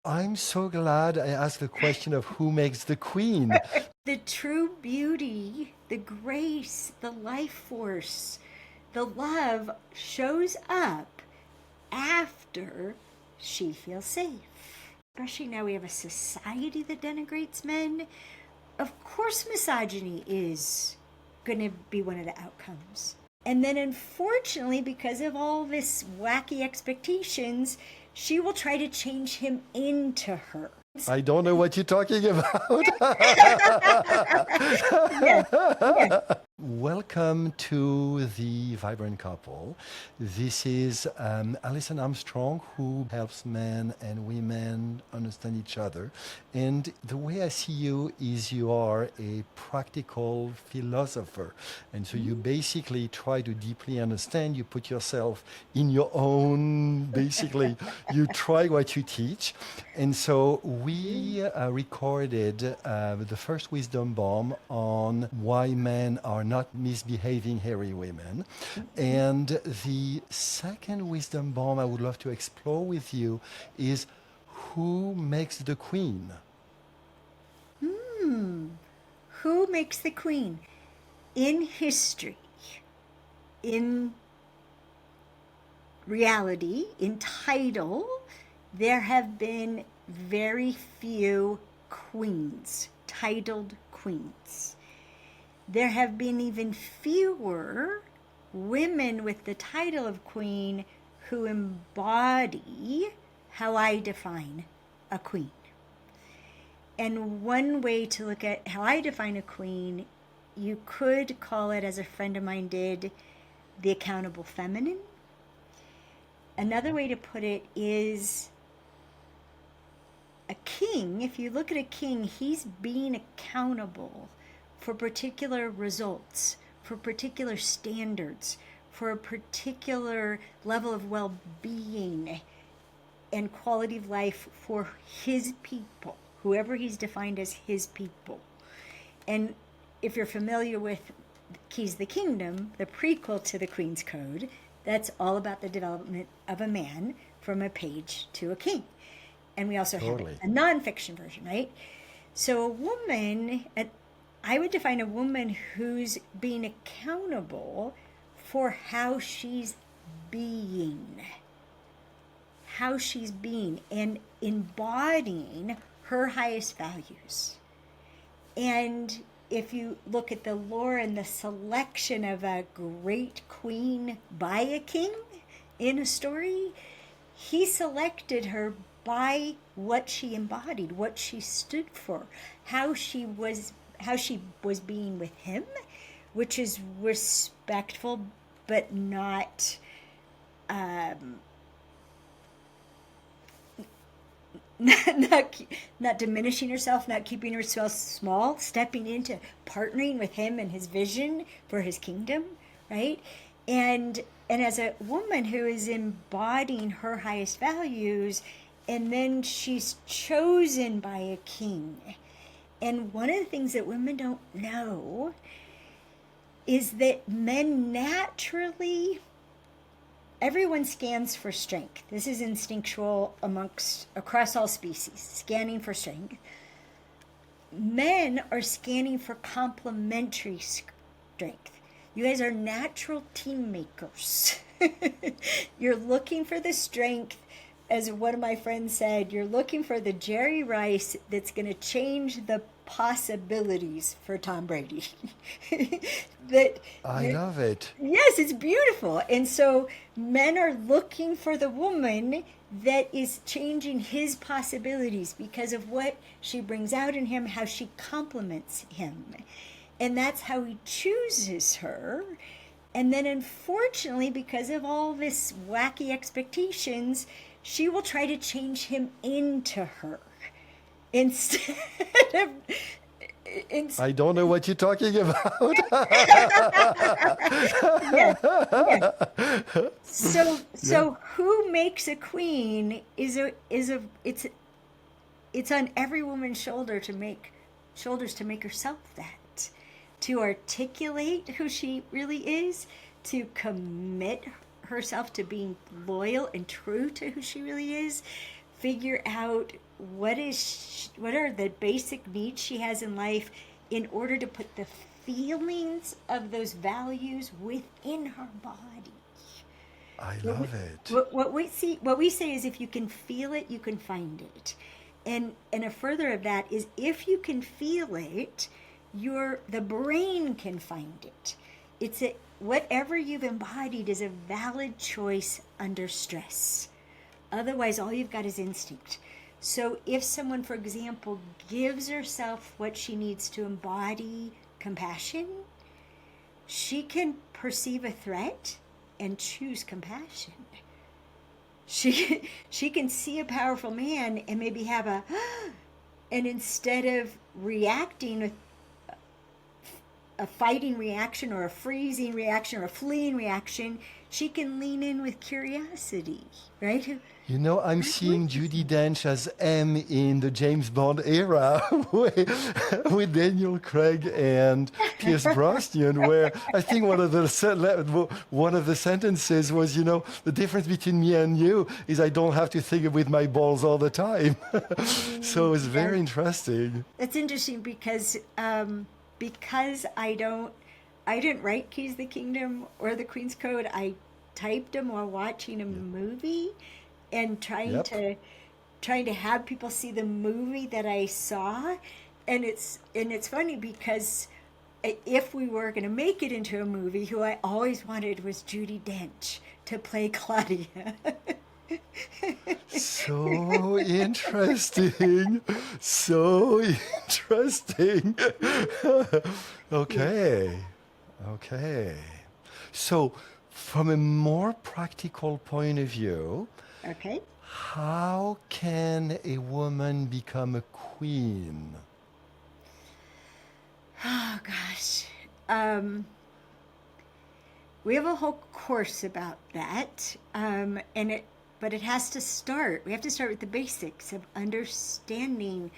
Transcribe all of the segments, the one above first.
I'm so glad I asked the question of who makes the queen. The true beauty, the grace, the life force, the love shows up after she feels safe. Especially now we have a society that denigrates men. Of course, misogyny is going to be one of the outcomes. And then, unfortunately, because of all this wacky expectations, she will try to change him into her. I don't know what you're talking about. Yes, yes. Welcome to the Vibrant Couple. This is Alison Armstrong, who helps men and women understand each other. And the way I see you is you are a practical philosopher. And so you basically try to deeply understand, you put yourself in your own, basically, you try what you teach. And so we recorded the first wisdom bomb on why men are not misbehaving hairy women. And the second wisdom bomb I would love to explore with you is who makes the queen? Who makes the queen? In history, in reality, in title, there have been very few queens, titled queens. There have been even fewer women with the title of queen who embody how I define a queen. And one way to look at how I define a queen, you could call it, as a friend of mine did, the accountable feminine. Another way to put it is a king. If you look at a king, he's being accountable for particular results, for particular standards, for a particular level of well-being and quality of life for his people, whoever he's defined as his people. And if you're familiar with Keys the Kingdom, the prequel to the Queen's Code, that's all about the development of a man from a page to a king. And we also have Totally. a nonfiction version, right? So a woman, I would define a woman who's being accountable for how she's being, and embodying her highest values. And if you look at the lore and the selection of a great queen by a king in a story, he selected her by what she embodied, what she stood for, how she was being with him, which is respectful but not not diminishing herself, not keeping herself small, stepping into partnering with him and his vision for his kingdom, right? And as a woman who is embodying her highest values, and then she's chosen by a king. And one of the things that women don't know is that men naturally, everyone scans for strength. This is instinctual across all species, scanning for strength. Men are scanning for complementary strength. You guys are natural team makers. You're looking for the strength. As one of my friends said, you're looking for the Jerry Rice that's going to change the possibilities for Tom Brady. that I love it. Yes, it's beautiful. And so men are looking for the woman that is changing his possibilities because of what she brings out in him, how she complements him. And that's how he chooses her. And then, unfortunately, because of all this wacky expectations, she will try to change him into her instead of. I don't know what you're talking about. Yes, yes. So who makes a queen is a it's on every woman's shoulders to make herself that, to articulate who she really is, to commit herself to being loyal and true to who she really is, figure out what are the basic needs she has in life in order to put the feelings of those values within her body. I love it. What we say is, if you can feel it, you can find it. And a further of that is, if you can feel it, the brain can find it. Whatever you've embodied is a valid choice under stress. Otherwise, all you've got is instinct. So if someone, for example, gives herself what she needs to embody compassion, she can perceive a threat and choose compassion. She can see a powerful man and maybe have and instead of reacting with a fighting reaction or a freezing reaction or a fleeing reaction, she can lean in with curiosity, right? You know, I'm seeing Judy Dench as M in the James Bond era with Daniel Craig and Pierce Brosnan, where I think one of the sentences was, you know, the difference between me and you is I don't have to think with my balls all the time. So it's very interesting. It's interesting because I didn't write Keys of the Kingdom or the Queen's Code. I typed them while watching a movie and trying to have people see the movie that I saw. And it's funny because if we were going to make it into a movie, who I always wanted was Judy Dench to play Claudia. So interesting. So interesting. Okay. So, from a more practical point of view, Okay. how can a woman become a queen? Oh gosh. We have a whole course about that. But it has to start. We have to start with the basics of understanding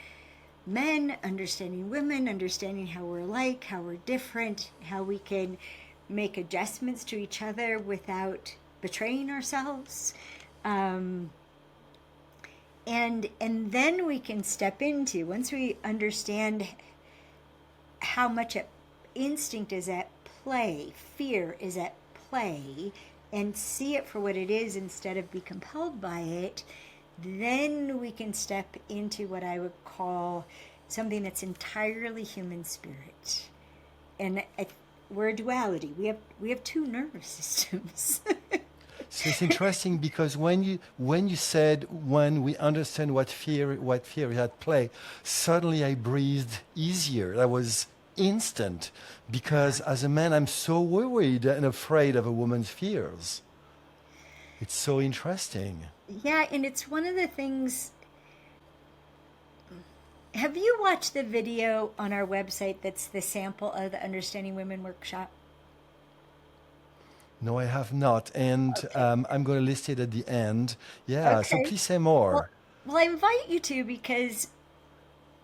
men, understanding women, understanding how we're alike, how we're different, how we can make adjustments to each other without betraying ourselves. And then we can step into, once we understand how much instinct is at play, fear is at play, and see it for what it is instead of be compelled by it, then we can step into what I would call something that's entirely human spirit. And we're a duality. We have two nervous systems. So it's interesting because when you said when we understand what fear is at play, suddenly I breathed easier. That was instant, because as a man I'm so worried and afraid of a woman's fears. It's so interesting. Yeah, and it's one of the things. Have you watched the video on our website that's the sample of the Understanding Women workshop? No, I have not, and Okay. I'm going to list it at the end. Yeah, so Okay. please say more. Well, I invite you to, because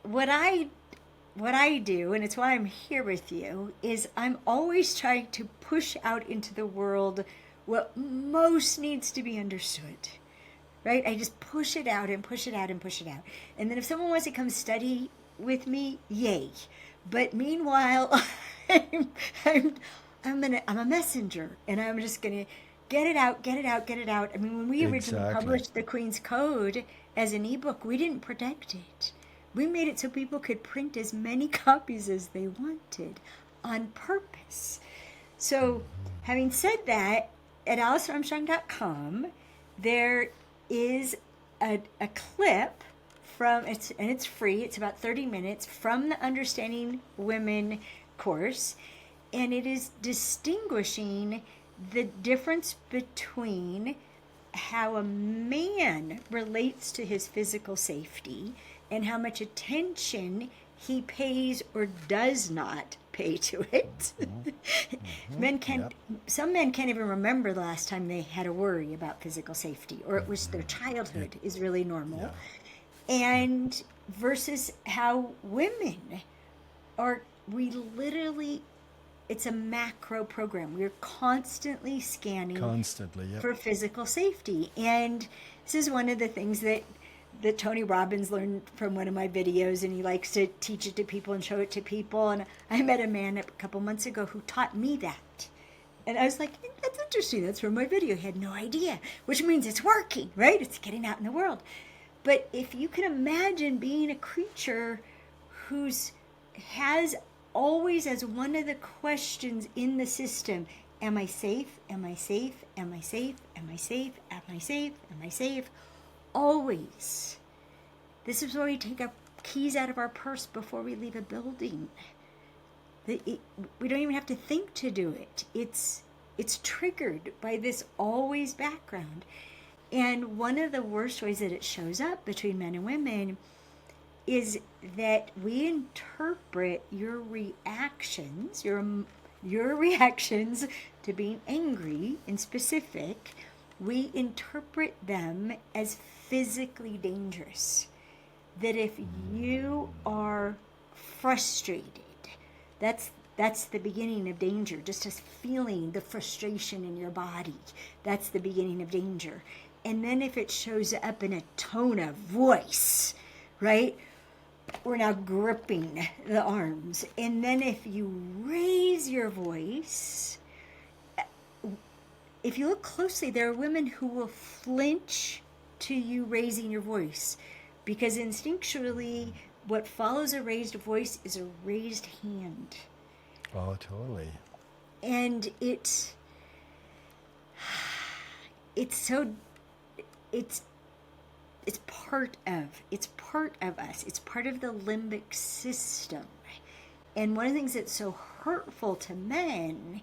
what I do, and it's why I'm here with you, is I'm always trying to push out into the world what most needs to be understood, right? I just push it out and push it out and push it out. And then if someone wants to come study with me, yay. But meanwhile, I'm a messenger, and I'm just gonna get it out. I mean, when we originally Exactly. published the Queen's Code as an ebook, we didn't protect it. We made it so people could print as many copies as they wanted on purpose. So, having said that, at AlisonArmstrong.com, there is a clip from and it's free. It's about 30 minutes from the Understanding Women course, and it is distinguishing the difference between how a man relates to his physical safety and how much attention he pays or does not pay to it. Some men can't even remember the last time they had a worry about physical safety, or it was their childhood is really normal. And versus how women it's a macro program. We're constantly scanning Constantly, yeah. for physical safety. And this is one of the things that that Tony Robbins learned from one of my videos, and he likes to teach it to people and show it to people. And I met a man a couple months ago who taught me that. And I was like, that's interesting. That's from my video. He had no idea, which means it's working, right? It's getting out in the world. But if you can imagine being a creature who's has always as one of the questions in the system, am I safe? Am I safe? Am I safe? Am I safe? Am I safe? Am I safe? Always. This is where we take our keys out of our purse before we leave a building. We don't even have to think to do it. It's triggered by this always background. And one of the worst ways that it shows up between men and women is that we interpret your reactions, your reactions to being angry in specific, we interpret them as physically dangerous. That if you are frustrated, that's the beginning of danger. Just as feeling the frustration in your body, that's the beginning of danger. And then if it shows up in a tone of voice, right? We're now gripping the arms. And then if you raise your voice, if you look closely, there are women who will flinch to you raising your voice, because instinctually what follows a raised voice is a raised hand. Oh, totally. And it's part of us. It's part of the limbic system. And one of the things that's so hurtful to men,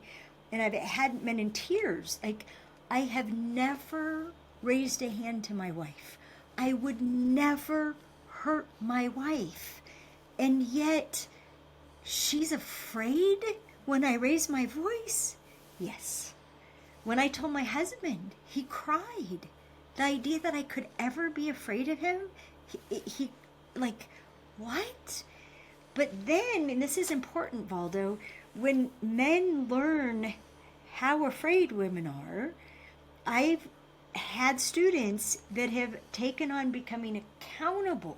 and I've had men in tears, like, I have never raised a hand to my wife. I would never hurt my wife. And yet, she's afraid when I raise my voice? Yes. When I told my husband, he cried. The idea that I could ever be afraid of him, he like, what? But then, and this is important, Valdo, when men learn how afraid women are, I've had students that have taken on becoming accountable.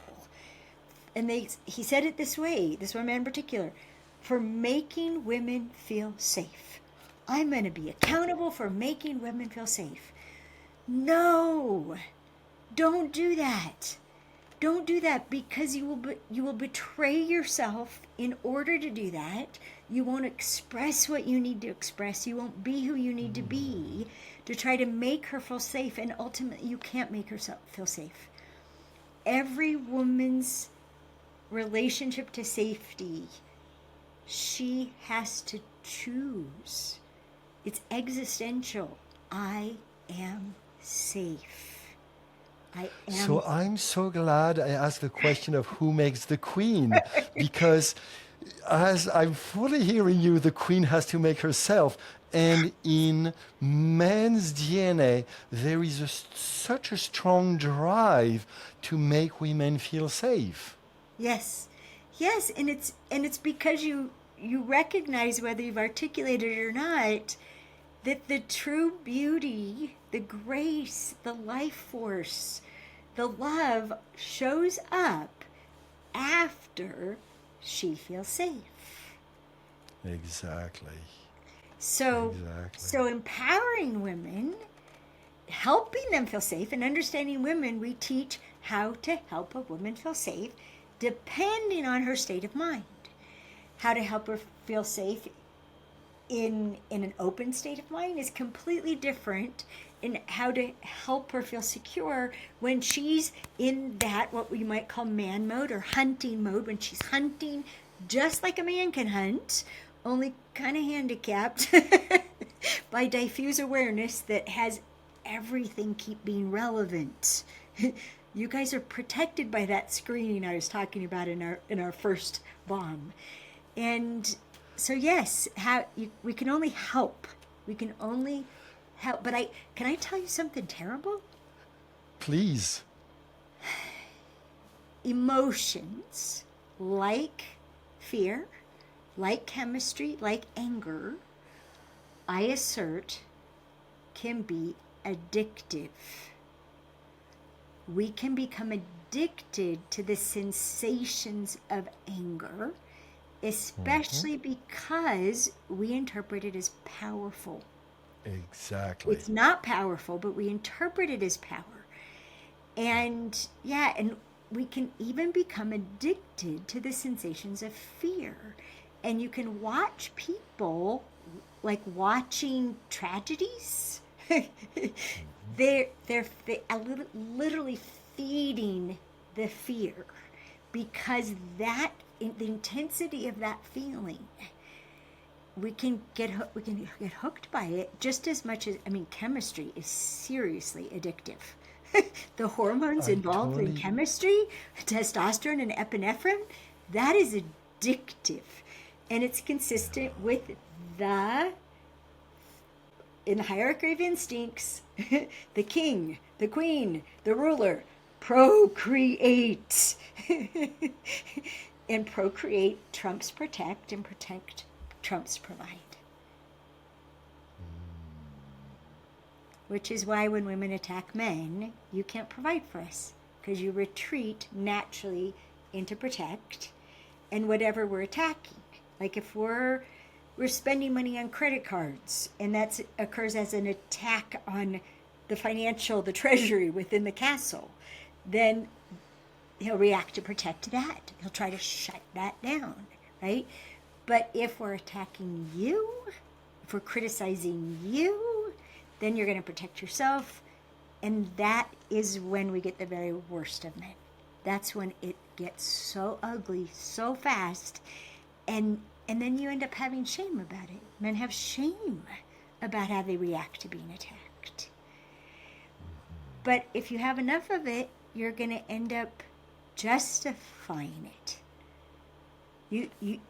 And he said it this way, this one man in particular, for making women feel safe. I'm going to be accountable for making women feel safe. No, don't do that. Don't do that, because you will betray yourself in order to do that. You won't express what you need to express. You won't be who you need to be to try to make her feel safe, and ultimately you can't make her feel safe. Every woman's relationship to safety, she has to choose. It's existential. I am safe. So I'm so glad I asked the question of who makes the queen, because as I'm fully hearing you, the queen has to make herself. And in men's DNA, there is such a strong drive to make women feel safe. Yes, and it's because you recognize, whether you've articulated it or not, that the true beauty, the grace, the life force, the love shows up after she feels safe. Exactly. So empowering women, helping them feel safe, and understanding women, we teach how to help a woman feel safe depending on her state of mind. How to help her feel safe in an open state of mind is completely different in how to help her feel secure when she's in that, what we might call man mode or hunting mode, when she's hunting just like a man can hunt, only kind of handicapped by diffuse awareness that has everything keep being relevant. You guys are protected by that screening I was talking about in our first bomb. And so yes, we can only help. We can only help. But can I tell you something terrible? Please. Emotions like fear, like chemistry, like anger, I assert, can be addictive. We can become addicted to the sensations of anger, especially because we interpret it as powerful. Exactly. It's not powerful, but we interpret it as power. And yeah, and we can even become addicted to the sensations of fear. And you can watch people like watching tragedies. they're literally feeding the fear, because that the intensity of that feeling, we can get hooked by it just as much as, I mean, chemistry is seriously addictive. The hormones involved in chemistry, testosterone and epinephrine, that is addictive. And it's consistent with in the hierarchy of instincts, the king, the queen, the ruler, procreate. And procreate trumps protect, and protect trumps provide. Which is why when women attack men, you can't provide for us, because you retreat naturally into protect. And whatever we're attacking, like if we're spending money on credit cards, and that occurs as an attack on the treasury within the castle, then he'll react to protect that. He'll try to shut that down, right? But if we're attacking you, if we're criticizing you, then you're going to protect yourself. And that is when we get the very worst of men. That's when it gets so ugly so fast. And then you end up having shame about it. Men have shame about how they react to being attacked. But if you have enough of it, you're going to end up justifying it.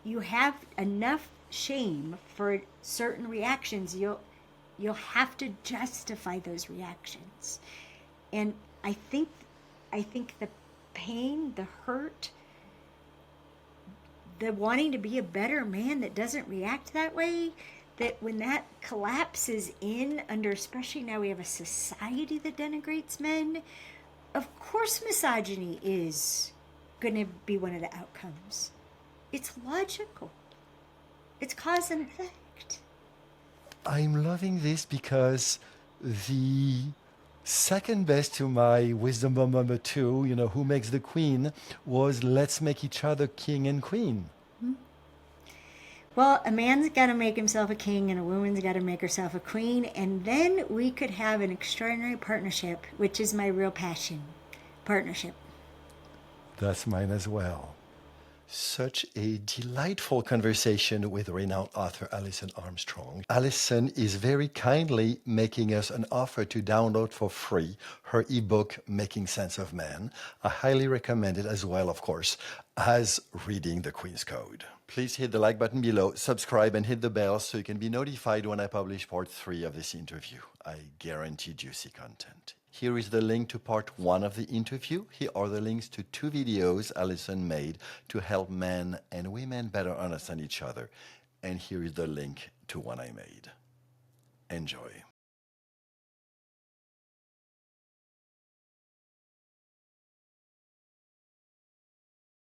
You have enough shame for certain reactions, you'll have to justify those reactions. And I think the pain, the hurt, the wanting to be a better man that doesn't react that way, that when that collapses in under, especially now we have a society that denigrates men, of course misogyny is going to be one of the outcomes. It's logical. It's cause and effect. I'm loving this because the second best to my wisdom bomb number 2, who makes the queen, was let's make each other king and queen. Well, a man's got to make himself a king, and a woman's got to make herself a queen, and then we could have an extraordinary partnership, which is my real passion. Partnership. That's mine as well. Such a delightful conversation with renowned author Alison Armstrong. Alison is very kindly making us an offer to download for free her ebook, Making Sense of Man. I highly recommend it as well, of course, as reading The Queen's Code. Please hit the like button below, subscribe, and hit the bell so you can be notified when I publish part 3 of this interview. I guarantee juicy content. Here is the link to part 1 of the interview. Here are the links to 2 videos Alison made to help men and women better understand each other. And here is the link to one I made. Enjoy.